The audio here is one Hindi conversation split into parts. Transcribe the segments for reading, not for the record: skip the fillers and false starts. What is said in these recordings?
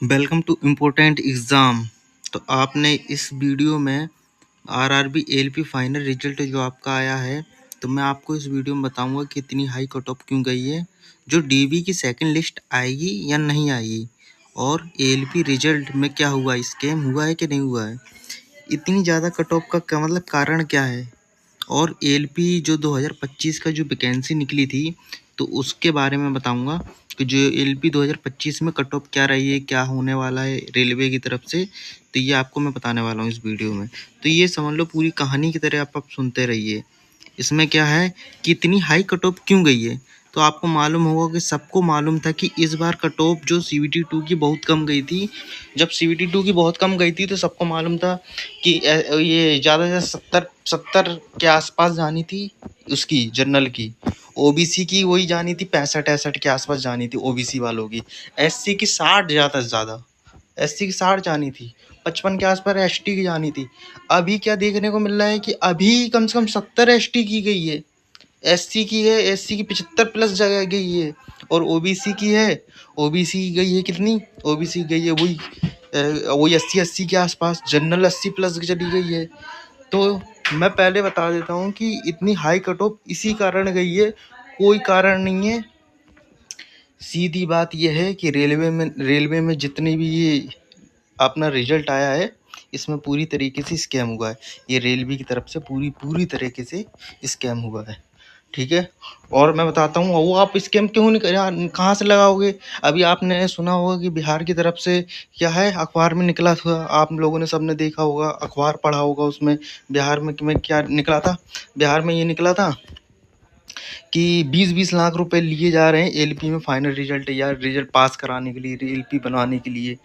Welcome to important exam. तो आपने इस वीडियो में आरआरबी एलपी फाइनल रिजल्ट जो आपका आया है, तो मैं आपको इस वीडियो में बताऊंगा कि इतनी हाई कट ऑफ क्यों गई है, जो डीबी की सेकंड लिस्ट आएगी या नहीं आएगी, और एलपी रिजल्ट में क्या हुआ, स्कैम हुआ है कि नहीं हुआ है, इतनी ज़्यादा कट ऑफ का क्या मतलब कारण क्या है, और एलपी जो 2025 का जो वैकेंसी निकली थी तो उसके बारे में बताऊंगा कि जो एलपी 2025 में कट ऑफ क्या रही है, क्या होने वाला है रेलवे की तरफ से। तो ये आपको मैं बताने वाला हूँ इस वीडियो में। तो ये समझ लो पूरी कहानी की तरह आप सुनते रहिए। इसमें क्या है कि इतनी हाई कट ऑफ क्यों गई है। तो आपको मालूम होगा कि सबको मालूम था कि इस बार कट ऑफ जो सीवीटी 2 की बहुत कम गई थी। जब सीवीटी 2 की बहुत कम गई थी तो सबको मालूम था कि ये ज़्यादा से 70 के आसपास जानी थी, उसकी जनरल की। ओबीसी की वही जानी थी 65-68 के आसपास जानी थी ओबीसी वालों की। एससी की 60 ज़्यादा से ज़्यादा, एससी की 60 जानी थी, 55 के आसपास एसटी की जानी थी। अभी क्या देखने को मिल रहा है कि अभी कम से कम 70 एसटी की गई है, एससी की है, एससी की 75 प्लस जगह गई है, और ओबीसी की है, ओबीसी की गई है कितनी, ओबीसी गई है वही 80 के आसपास, जनरल 80 प्लस चली गई है। तो मैं पहले बता देता हूँ कि इतनी हाई कट ऑफ इसी कारण गई है, कोई कारण नहीं है। सीधी बात यह है कि रेलवे में जितने भी ये अपना रिजल्ट आया है, इसमें पूरी तरीके से स्कैम हुआ है। ये रेलवे की तरफ से पूरी तरीके से स्कैम हुआ है, ठीक है। और मैं बताता हूँ वो आप स्कैम क्यों नहीं कहाँ से लगाओगे। अभी आपने सुना होगा कि बिहार की तरफ से क्या है, अखबार में निकला था, आप लोगों ने सबने देखा होगा, अखबार पढ़ा होगा, उसमें बिहार में क्या निकला था। बिहार में ये निकला था कि 20-20 लाख रुपए लिए जा रहे हैं एलपी में फाइनल रिजल्ट या रिजल्ट पास कराने के लिए, एलपी बनवाने के लिए।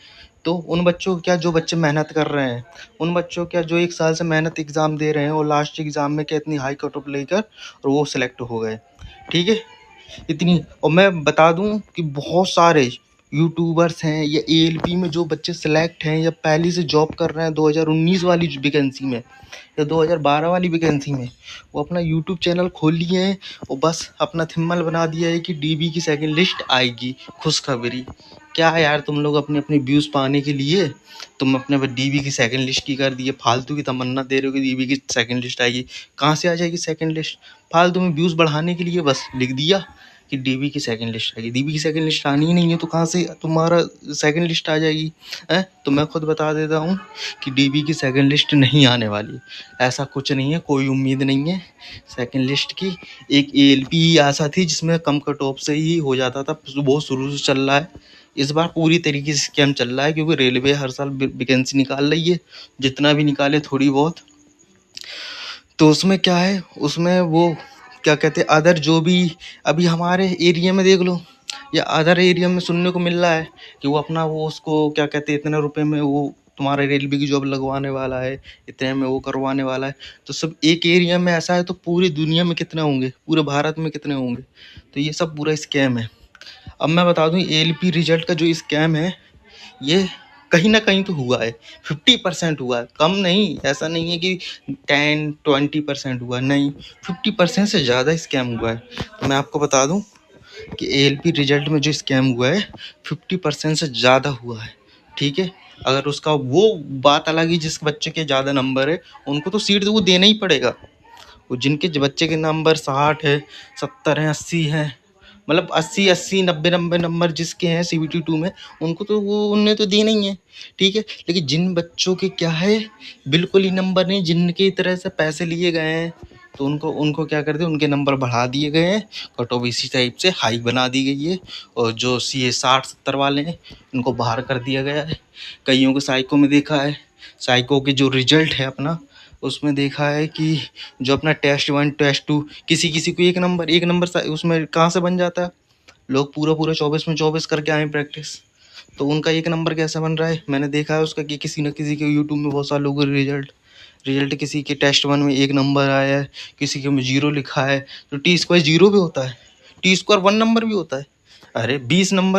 तो उन बच्चों क्या, जो बच्चे मेहनत कर रहे हैं, उन बच्चों क्या जो 1 साल से मेहनत एग्ज़ाम दे रहे हैं और लास्ट एग्ज़ाम में क्या इतनी हाई कट ऑफ लेकर और वो सिलेक्ट हो गए, ठीक है। इतनी, और मैं बता दूं कि बहुत सारे यूट्यूबर्स हैं या एएलपी में जो बच्चे सेलेक्ट हैं या पहले से जॉब कर रहे हैं 2019 वाली वैकेंसी में या 2012 वाली वैकेंसी में, वो अपना यूट्यूब चैनल खोल लिए हैं और बस अपना थिम्बल बना दिया है कि डीबी की सेकंड लिस्ट आएगी, खुशखबरी। क्या है यार, तुम लोग अपने अपने व्यूज़ पाने के लिए तुम अपने डीबी की सेकंड लिस्ट की कर दिए, फालतू की तमन्ना दे रहे हो कि डीबी की सेकंड लिस्ट आएगी। कहाँ से आ जाएगी सेकंड लिस्ट, फालतू में व्यूज़ बढ़ाने के लिए बस लिख दिया कि डीबी की सेकंड लिस्ट आएगी। डीबी की सेकंड लिस्ट आनी ही नहीं है तो कहाँ से तुम्हारा सेकंड लिस्ट आ जाएगी है। तो मैं खुद बता देता हूँ कि डीबी की सेकंड लिस्ट नहीं आने वाली, ऐसा कुछ नहीं है, कोई उम्मीद नहीं है सेकंड लिस्ट की। एक एएलपी ही ऐसा थी जिसमें कम कट ऑफ से ही हो जाता था, बहुत शुरू से चल रहा है। इस बार पूरी तरीके से स्कैम चल रहा है, क्योंकि रेलवे हर साल वैकेंसी निकाल रही है, जितना भी निकाले थोड़ी बहुत। तो उसमें क्या है, उसमें वो क्या कहते हैं, अदर जो भी अभी हमारे एरिया में देख लो या अदर एरिया में सुनने को मिल रहा है कि वो अपना वो उसको क्या कहते हैं, इतने रुपए में वो तुम्हारे रेलवे की जॉब लगवाने वाला है, इतने में वो करवाने वाला है। तो सब एक एरिया में ऐसा है तो पूरी दुनिया में कितने होंगे, पूरे भारत में कितने होंगे। तो ये सब पूरा स्कैम है। अब मैं बता दूं एलपी रिजल्ट का जो स्कैम है, ये कहीं ना कहीं तो हुआ है, 50% हुआ है, कम नहीं, ऐसा नहीं है कि 10-20% हुआ, नहीं, 50% से ज़्यादा स्कैम हुआ है। तो मैं आपको बता दूं कि एएलपी रिजल्ट में जो स्कैम हुआ है 50% से ज़्यादा हुआ है, ठीक है। अगर उसका वो बात अलग ही, जिस बच्चे के ज़्यादा नंबर है उनको तो सीट तो वो देना ही पड़ेगा। वो जिनके बच्चे के नंबर 60 है, 70 है, 80 है, मतलब 80-80, 90-90 नंबर जिसके हैं सीवीटी 2 में, उनको तो वो उन्हें तो देना ही है, ठीक है। लेकिन जिन बच्चों के क्या है बिल्कुल ही नंबर नहीं, जिनकी तरह से पैसे लिए गए हैं, तो उनको उनको क्या कर दिया, उनके नंबर बढ़ा दिए गए हैं, कट ऑफ इसी टाइप से हाई बना दी गई है। और जो सी 60-70 वाले हैं उनको बाहर कर दिया गया है। कईयों को साइको में देखा है, साइको के जो रिजल्ट है अपना, उसमें देखा है कि जो अपना टेस्ट 1 टेस्ट 2, किसी किसी को एक नंबर उसमें कहाँ से बन जाता है। लोग पूरा पूरा 24 में 24 करके आए प्रैक्टिस, तो उनका एक नंबर कैसे बन रहा है। मैंने देखा है उसका कि किसी न किसी के यूट्यूब में बहुत सारे लोगों के रिजल्ट किसी के टेस्ट 1 में 1 नंबर आया है, किसी के में 0 लिखा है। तो टी स्क्वायर 0 भी होता है, टी स्क्वायर 1 नंबर भी होता है। अरे 20 नंबर